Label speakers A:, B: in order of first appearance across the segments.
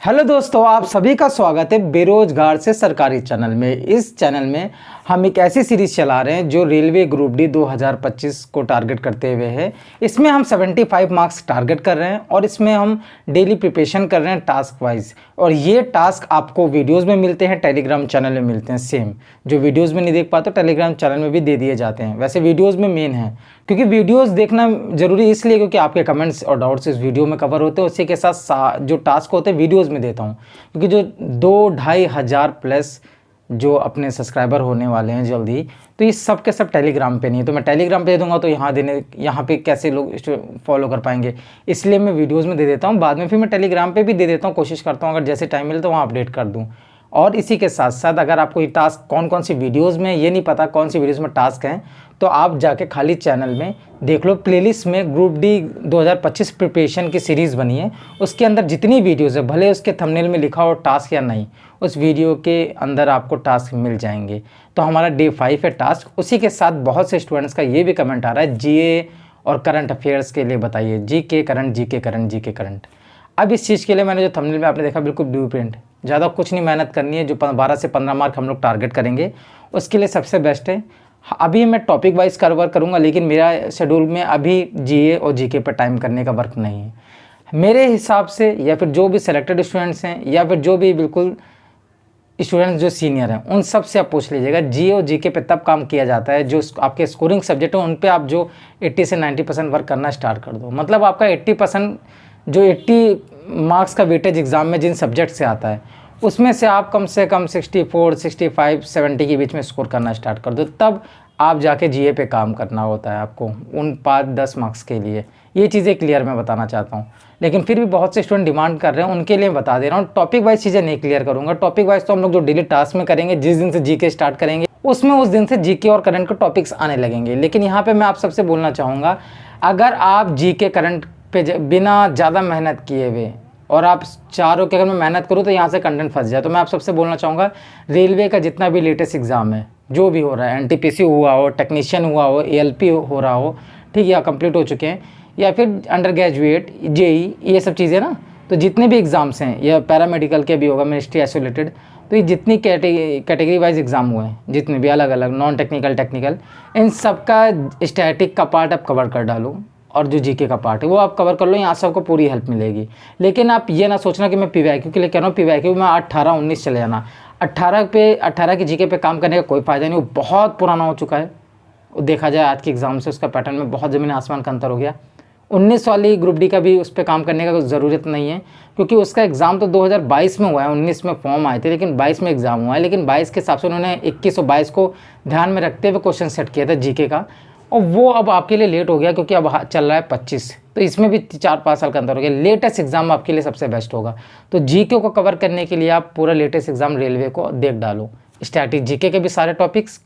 A: Hello दोस्तों, आप सभी का स्वागत है बेरोजगार से सरकारी चैनल में। इस चैनल में हम एक ऐसी सीरीज़ चला रहे हैं जो रेलवे ग्रुप डी 2025 को टारगेट करते हुए है। इसमें हम 75 मार्क्स टारगेट कर रहे हैं और इसमें हम डेली प्रिपरेशन कर रहे हैं टास्क वाइज। और ये टास्क आपको वीडियोज़ में मिलते हैं, टेलीग्राम चैनल में मिलते हैं। सेम जो वीडियोज़ में नहीं देख पाते टेलीग्राम चैनल में भी दे दिए जाते हैं। वैसे वीडियोज़ में मेन है, क्योंकि वीडियोज़ देखना ज़रूरी इसलिए क्योंकि आपके कमेंट्स और डाउट्स इस वीडियो में कवर होते हैं। उसी के साथ जो टास्क होते हैं वीडियोज़ में देता हूँ, क्योंकि जो 2-2.5 हज़ार प्लस जो अपने सब्सक्राइबर होने वाले हैं जल्दी, तो ये सब के सब टेलीग्राम पे नहीं है। तो मैं टेलीग्राम पे दे दूंगा तो यहाँ पे कैसे लोग फॉलो कर पाएंगे, इसलिए मैं वीडियोज़ में दे देता हूँ। बाद में फिर मैं टेलीग्राम पे भी दे देता हूँ, कोशिश करता हूँ अगर जैसे टाइम मिले तो वहाँ अपडेट कर दूँ। और इसी के साथ साथ अगर आपको ये टास्क कौन कौन सी वीडियोज़ में, ये नहीं पता कौन सी वीडियोज़ में टास्क हैं, तो आप जाके खाली चैनल में देख लो। प्लेलिस्ट में ग्रुप डी 2025 प्रिपरेशन की सीरीज़ बनी है, उसके अंदर जितनी वीडियोज़ है, भले उसके थंबनेल में लिखा हो टास्क या नहीं, उस वीडियो के अंदर आपको टास्क मिल जाएंगे। तो हमारा डे 5 है टास्क। उसी के साथ बहुत से स्टूडेंट्स का ये भी कमेंट आ रहा है जीए और करंट अफेयर्स के लिए बताइए, GK current, GK current, GK current. अब इस चीज़ के लिए मैंने जो थंबनेल में आपने देखा बिल्कुल ब्लू प्रिंट, ज़्यादा कुछ नहीं मेहनत करनी है। जो 12 से 15 मार्क हम लोग टारगेट करेंगे उसके लिए सबसे बेस्ट है। अभी मैं टॉपिक वाइज कवर करूँगा, लेकिन मेरा शेड्यूल में अभी जीए और जीके पर टाइम करने का वर्क नहीं है मेरे हिसाब से। या फिर जो भी सेलेक्टेड स्टूडेंट्स हैं या फिर जो भी बिल्कुल स्टूडेंट्स जो सीनियर हैं, उन सब से आप पूछ लीजिएगा। जीए और जीके पे तब काम किया जाता है जो आपके स्कोरिंग सब्जेक्ट हैं उन पे आप जो 80 से 90% वर्क करना स्टार्ट कर दो। मतलब आपका 80% जो 80 मार्क्स का वेटेज एग्ज़ाम में जिन सब्जेक्ट से आता है, उसमें से आप कम से कम 64, 65, 70 के बीच में स्कोर करना स्टार्ट कर दो। तब आप जाके जीए पे काम करना होता है आपको उन 5-10 मार्क्स के लिए। ये चीज़ें क्लियर मैं बताना चाहता हूँ, लेकिन फिर भी बहुत से स्टूडेंट डिमांड कर रहे हैं, उनके लिए बता दे रहा हूँ। टॉपिक वाइज चीज़ें नहीं क्लियर करूँगा। टॉपिक वाइज तो हम लोग जो डेली टास्क में करेंगे, जिस दिन से जीके स्टार्ट करेंगे उसमें उस दिन से जीके और करंट के टॉपिक्स आने लगेंगे। लेकिन यहाँ पर मैं आप सबसे बोलना चाहूँगा, अगर आप जीके करंट पे बिना ज़्यादा मेहनत किए हुए और आप चारों के अगर मैं मेहनत करूँ तो यहाँ से कंटेंट फंस जाए, तो मैं आप सबसे बोलना चाहूँगा रेलवे का जितना भी लेटेस्ट एग्ज़ाम है, जो भी हो रहा है, एनटीपीसी हुआ हो, टेक्नीशियन हुआ हो, एएलपी हो रहा हो, ठीक है, या कंप्लीट हो चुके हैं, या फिर अंडर ग्रेजुएट, जेई, ये सब चीज़ें ना, तो जितने भी एग्ज़ाम्स हैं, या पैरामेडिकल के भी होगा, मिनिस्ट्री आइसोलेटेड, तो ये जितनी कैटेगरी वाइज एग्ज़ाम हुए हैं, जितने भी अलग अलग नॉन टेक्निकल, टेक्निकल, इन सब का स्टैटिक का पार्ट आप कवर कर डालो और जो जीके का पार्ट है वो आप कवर कर लो। यहाँ से आपको पूरी हेल्प मिलेगी। लेकिन आप ये ना सोचना कि मैं पीवाईक्यू के लिए कह रहा हूँ, पीवाईक्यू में 18-19 चले जाना। 18 के जीके पे काम करने का कोई फ़ायदा नहीं, वो बहुत पुराना हो चुका है। देखा जाए आज के एग्ज़ाम से उसका पैटर्न में बहुत ज़मीन आसमान का अंतर हो गया। 19 वाली ग्रुप डी का भी उस पर काम करने का कोई ज़रूरत नहीं है, क्योंकि उसका एग्ज़ाम तो 2022 में हुआ है। 19 में फॉर्म आए थे, लेकिन 22 में एग्ज़ाम हुआ है। लेकिन 22 के हिसाब से उन्होंने 21 और 22 को ध्यान में रखते हुए क्वेश्चन सेट किया था जीके का, और वो अब आपके लिए लेट हो गया क्योंकि अब चल रहा है 25, तो इसमें भी 4-5 साल का अंतर हो गया। लेटेस्ट एग्जाम आपके लिए सबसे बेस्ट होगा। तो जीके को कवर करने के लिए आप पूरा लेटेस्ट एग्जाम रेलवे को देख डालो, स्टैटिक जीके के भी सारे टॉपिक्स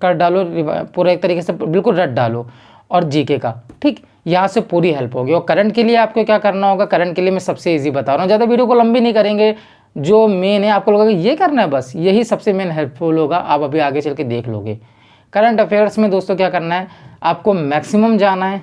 A: कर डालो, पूरा एक तरीके से बिल्कुल रट डालो, और जीके का, ठीक, यहाँ से पूरी हेल्प होगी। और करंट के लिए आपको क्या करना होगा, करंट के लिए मैं सबसे ईजी बता रहा हूँ, ज़्यादा वीडियो को लंबी नहीं करेंगे। जो मेन है आपको लगेगा ये करना है बस, यही सबसे मेन हेल्पफुल होगा, आप अभी आगे चल के देख लोगे। करंट अफेयर्स में दोस्तों क्या करना है, आपको मैक्सिमम जाना है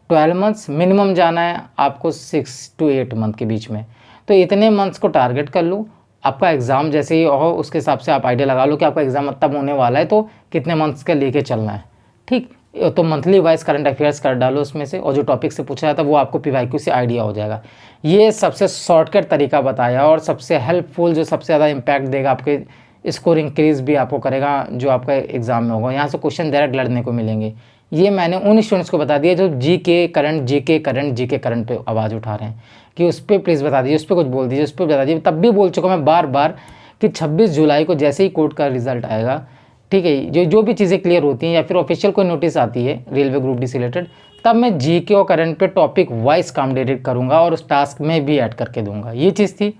A: 12 मंथ्स, मिनिमम जाना है आपको 6 to 8 मंथ के बीच में। तो इतने मंथ्स को टारगेट कर लो। आपका एग्ज़ाम जैसे ही हो उसके हिसाब से आप आइडिया लगा लो कि आपका एग्ज़ाम तब होने वाला है, तो कितने मंथ्स का लेके चलना है, ठीक। तो मंथली वाइज करंट अफेयर्स कर डालो उसमें से, और जो टॉपिक से पूछा जाता है वो आपको पीवाईक्यू से आइडिया हो जाएगा। ये सबसे शॉर्टकट तरीका बताया और सबसे हेल्पफुल, जो सबसे ज़्यादा इम्पैक्ट देगा, आपके स्कोर इंक्रीज़ भी आपको करेगा जो आपका एग्ज़ाम में होगा। यहाँ से क्वेश्चन डायरेक्ट लड़ने को मिलेंगे। ये मैंने उन स्टूडेंट्स को बता दिया जो GK current, GK current, GK current पे आवाज़ उठा रहे हैं कि उस पर प्लीज़ बता दीजिए, उस पर कुछ बोल दीजिए, उस पर बता दीजिए। तब भी बोल चुका मैं बार बार कि 26 जुलाई को जैसे ही कोर्ट का रिजल्ट आएगा, ठीक है, जो भी चीज़ें क्लियर होती हैं या फिर ऑफिशियल कोई नोटिस आती है रेलवे ग्रुप डी से रिलेटेड, तब मैं जीके और करंट पे टॉपिक वाइज काम डेडिकेट करूँगा और उस टास्क में भी ऐड करके दूँगा। ये चीज़ थी,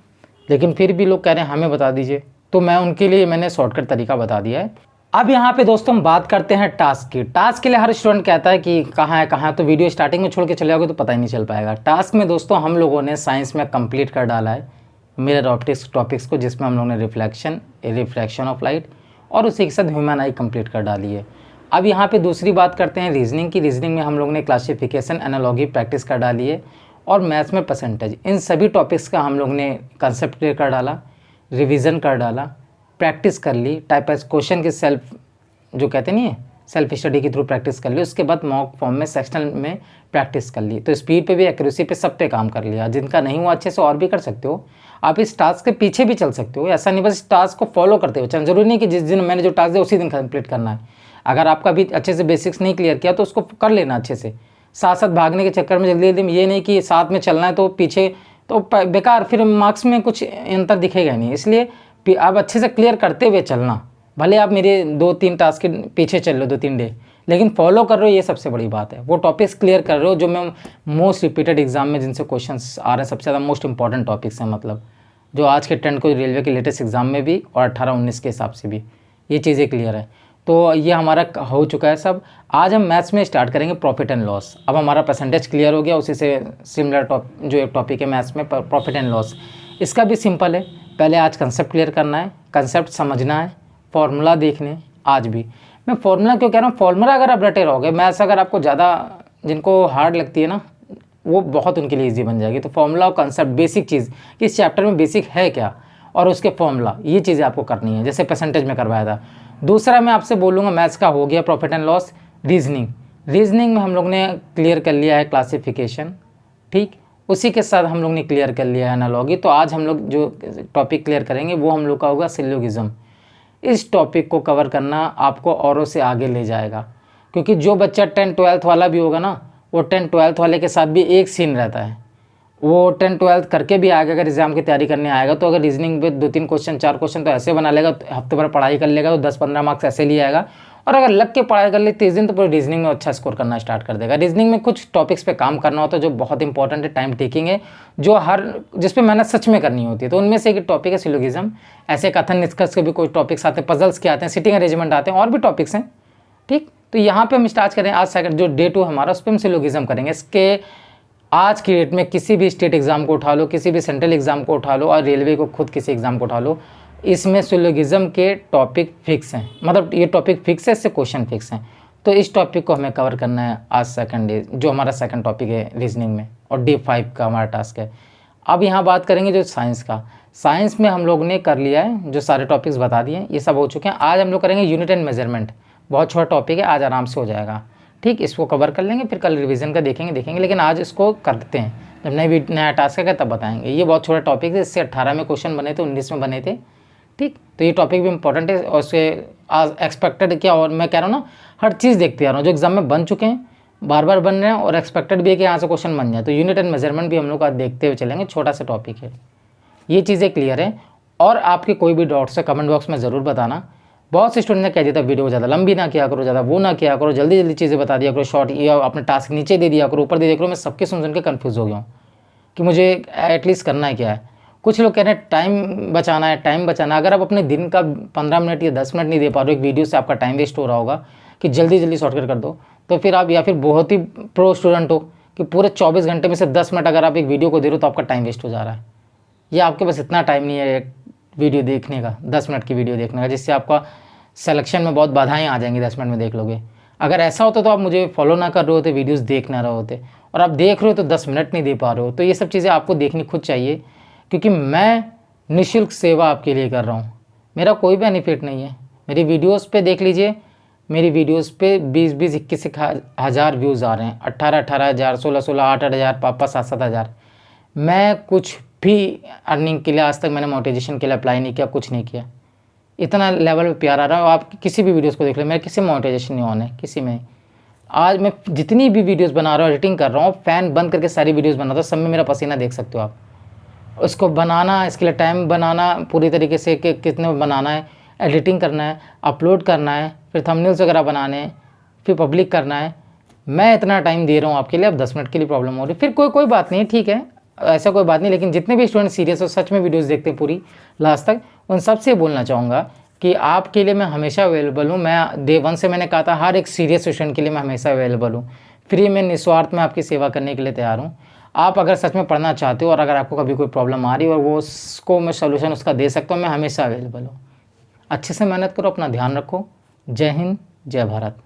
A: लेकिन फिर भी लोग कह रहे हैं हमें बता दीजिए, तो मैं उनके लिए मैंने शॉर्टकट तरीका बता दिया है। अब यहाँ पे दोस्तों हम बात करते हैं टास्क की। टास्क के लिए हर स्टूडेंट कहता है कि कहाँ है, तो वीडियो स्टार्टिंग में छोड़ के चले जाओगे तो पता ही नहीं चल पाएगा। टास्क में दोस्तों हम लोगों ने साइंस में कंप्लीट कर डाला है मिरर ऑप्टिक्स टॉपिक्स को, जिसमें हम लोगों ने रिफ्लेक्शन ऑफ लाइट और उसी के साथ ह्यूमन आई कंप्लीट कर डाली है। अब यहाँ पे दूसरी बात करते हैं रीजनिंग की। रीजनिंग में हम लोगों ने क्लासिफिकेशन, एनालॉजी प्रैक्टिस कर डाली है, और मैथ्स में परसेंटेज, इन सभी टॉपिक्स का हम लोग ने कंसेप्ट क्लियर कर डाला, रिवीजन कर डाला, प्रैक्टिस कर ली, टाइप ऑफ क्वेश्चन की सेल्फ जो कहते नहीं है सेल्फ स्टडी के थ्रू प्रैक्टिस कर ली, उसके बाद मॉक फॉर्म में सेक्शनल में प्रैक्टिस कर ली। तो स्पीड पे भी एक्यूरेसी पे सब पे काम कर लिया। जिनका नहीं हुआ अच्छे से और भी कर सकते हो, आप इस टास्क के पीछे भी चल सकते हो, ऐसा नहीं बस इस टास्क को फॉलो करते हो चल, जरूरी नहीं कि जिस दिन मैंने जो टास्क दिया उसी दिन कंप्लीट करना है। अगर आपका भी अच्छे से बेसिक्स नहीं क्लियर किया तो उसको कर लेना अच्छे से, साथ साथ भागने के चक्कर में जल्दी जल्दी ये नहीं कि साथ में चलना है तो पीछे तो बेकार, फिर मार्क्स में कुछ अंतर दिखेगा नहीं। इसलिए आप अच्छे से क्लियर करते हुए चलना, भले आप मेरे 2-3 टास्क के पीछे चल लो 2-3 डे, लेकिन फॉलो कर रहे हो, ये सबसे बड़ी बात है। वो टॉपिक्स क्लियर कर रहे हो जो मैं मोस्ट रिपीटेड एग्जाम में जिनसे क्वेश्चंस आ रहे हैं, सबसे ज़्यादा मोस्ट इंपॉर्टेंट टॉपिक्स हैं, मतलब जो आज के ट्रेंड को रेलवे के लेटेस्ट एग्जाम में भी और 18-19 के हिसाब से भी ये चीज़ें क्लियर है। तो ये हमारा हो चुका है सब। आज हम मैथ्स में स्टार्ट करेंगे प्रॉफिट एंड लॉस। अब हमारा परसेंटेज क्लियर हो गया, उसी से सिमिलर जो एक टॉपिक है मैथ्स में प्रॉफिट एंड लॉस, इसका भी सिंपल है। पहले आज कंसेप्ट क्लियर करना है, कंसेप्ट समझना है, फॉर्मूला देखने। आज भी मैं फॉर्मूला क्यों कह रहा हूँ, फॉर्मूला अगर आप रटे रहोगे, मैथ्स अगर आपको ज़्यादा जिनको हार्ड लगती है ना, वो बहुत उनके लिए ईजी बन जाएगी। तो फॉर्मूला और कंसेप्ट, बेसिक चीज़ कि इस चैप्टर में बेसिक है क्या और उसके फॉर्मूला, ये चीज़ें आपको करनी है, जैसे परसेंटेज में करवाया था। दूसरा मैं आपसे बोलूँगा, मैथ्स का हो गया प्रॉफिट एंड लॉस। रीजनिंग में हम लोग ने क्लियर कर लिया है क्लासिफिकेशन, ठीक, उसी के साथ हम लोग ने क्लियर कर लिया है एनालॉजी। तो आज हम लोग जो टॉपिक क्लियर करेंगे वो हम लोग का होगा सिलोगिज्म। इस टॉपिक को कवर करना आपको औरों से आगे ले जाएगा, क्योंकि जो बच्चा 10th-12th वाला भी होगा ना, वो 10th-12th वाले के साथ भी एक सीन रहता है। वो 10th-12th करके भी आगे अगर एग्ज़ाम की तैयारी करने आएगा तो अगर रीजनिंग पे 2-3 क्वेश्चन 4 क्वेश्चन तो ऐसे बना लेगा, हफ्ते भर पढ़ाई कर लेगा तो 10-15 मार्क्स ऐसे लिए आएगा। और अगर लग के पढ़ाई कर ले 30 दिन तो पूरी रीजनिंग में अच्छा स्कोर करना स्टार्ट कर देगा। रीजनिंग में कुछ टॉपिक्स पे काम करना होता है जो बहुत इंपॉर्टेंट है, टाइम टेकिंग है, जो जिस पे मेहनत सच में करनी होती है। तो उनमें से एक टॉपिक है सिलोगिज्म। ऐसे कथन निष्कर्ष के भी कोई टॉपिक्स आते हैं, पजल्स के आते हैं, सिटिंग अरेंजमेंट आते हैं, और भी टॉपिक्स हैं, ठीक। तो यहाँ पे हम स्टार्ट करें आज सेकंड जो डे 2 हमारा, उस पर हम सिलोगिज्म करेंगे। इसके आज की डेट में किसी भी स्टेट एग्जाम को उठा लो, किसी भी सेंट्रल एग्जाम को उठा लो, और रेलवे को खुद किसी एग्जाम को उठा लो, इसमें सिलोगिज्म के टॉपिक फिक्स हैं, मतलब ये टॉपिक फिक्स है, इससे क्वेश्चन फिक्स हैं। तो इस टॉपिक को हमें कवर करना है आज सेकंड डे, जो हमारा सेकंड टॉपिक है रीजनिंग में, और डे 5 का हमारा टास्क है। अब यहाँ बात करेंगे जो साइंस का। साइंस में हम लोग ने कर लिया है, जो सारे टॉपिक्स बता दिए ये सब हो चुके हैं। आज हम लोग करेंगे यूनिट एंड मेजरमेंट। बहुत छोटा टॉपिक है, आज आराम से हो जाएगा, ठीक। इसको कवर कर लेंगे, फिर कल रिवीजन का देखेंगे, लेकिन आज इसको करते हैं। जब नया टास्क है तब बताएंगे। ये बहुत छोटा टॉपिक है, इससे 18 में क्वेश्चन बने थे, 19 में बने थे, ठीक। तो ये टॉपिक भी इंपॉर्टेंट है, और उससे आज एक्सपेक्टेड क्या, और मैं कह रहा हूँ ना, हर चीज़ देखते आ रहा हूँ जो एग्जाम में बन चुके हैं, बार बार बन रहे हैं, और एक्सपेक्टेड भी है कि यहाँ से क्वेश्चन बन जाए। तो यूनिट एंड मेजरमेंट भी हम लोग आज देखते हुए चलेंगे, छोटा सा टॉपिक है। ये चीज़ें क्लियर है, और आपके कोई भी डाउट्स है कमेंट बॉक्स में ज़रूर बताना। बहुत से स्टूडेंट ने कह दिया था वीडियो ज़्यादा लंबी ना किया करो, ज़्यादा वो ना किया करो, जल्दी जल्दी चीज़ें बता दिया करो, शॉर्ट, या अपने टास्क नीचे दे दिया करो, ऊपर दे दिया करो। मैं सबके सुन के कन्फ्यूज़ हो गया हूँ कि मुझे एटलीस्ट करना है क्या है। कुछ लोग कह रहे हैं टाइम बचाना है, टाइम बचाना। अगर आप अपने दिन का 15 मिनट या 10 मिनट नहीं दे पा रहे हो एक वीडियो से, आपका टाइम वेस्ट हो रहा होगा कि जल्दी जल्दी शॉर्टकट कर दो, तो फिर आप या फिर बहुत ही प्रो स्टूडेंट हो कि पूरे 24 घंटे में से 10 मिनट अगर आप एक वीडियो को दे रहे हो तो आपका टाइम वेस्ट हो जा रहा है, या आपके पास इतना टाइम नहीं है एक वीडियो देखने का, 10 मिनट की वीडियो देखने का, जिससे आपका सिलेक्शन में बहुत बाधाएं आ जाएंगी, 10 मिनट में देख लोगे। अगर ऐसा होता तो आप मुझे फॉलो ना कर रहे होते, वीडियोस देख ना रहे होते, और आप देख रहे हो तो 10 मिनट नहीं दे पा रहे हो। तो ये सब चीज़ें आपको देखनी खुद चाहिए, क्योंकि मैं निःशुल्क सेवा आपके लिए कर रहा हूँ, मेरा कोई बेनिफिट नहीं है। मेरी वीडियोस पे देख लीजिए, मेरी वीडियोस पे 20-20, 21 हज़ार व्यूज़ आ रहे हैं, 18-18 हज़ार, 16-16, 8-8 हज़ार, 5-5, 7-7 हज़ार। मैं कुछ भी अर्निंग के लिए आज तक मैंने मोनेटाइजेशन के लिए अप्लाई नहीं किया, कुछ नहीं किया। इतना लेवल पे प्यार आ रहा है। आप किसी भी वीडियोस को देख ले, मेरा किसी मोनेटाइजेशन नहीं ऑन है, किसी में। आज मैं जितनी भी वीडियोस बना रहा हूँ, एडिटिंग कर रहा हूँ, फ़ैन बंद करके सारी वीडियोस बनाता हूँ, सब में मेरा पसीना देख सकते हो आप। उसको बनाना, इसके लिए टाइम बनाना पूरी तरीके से कि कितने बनाना है, एडिटिंग करना है, अपलोड करना है, फिर थंबनेल्स वगैरह बनाने हैं, फिर पब्लिक करना है। मैं इतना टाइम दे रहा हूँ आपके लिए, अब 10 मिनट के लिए प्रॉब्लम हो रही है, फिर कोई बात नहीं, ठीक है, ऐसा कोई बात नहीं। लेकिन जितने भी स्टूडेंट सीरियस और सच में वीडियोस देखते हैं पूरी लास्ट तक, उन सबसे बोलना चाहूँगा कि आपके लिए मैं हमेशा अवेलेबल हूँ। मैं डे 1 से मैंने कहा था, हर एक सीरियस स्टूडेंट के लिए मैं हमेशा अवेलेबल हूँ, फ्री में, निस्वार्थ में आपकी सेवा करने के लिए तैयार हूँ। आप अगर सच में पढ़ना चाहते हो और अगर आपको कभी कोई प्रॉब्लम आ रही है और वो उसको मैं सोल्यूशन उसका दे सकता हूँ, मैं हमेशा अवेलेबल हूँ। अच्छे से मेहनत करो, अपना ध्यान रखो। जय हिंद, जय भारत।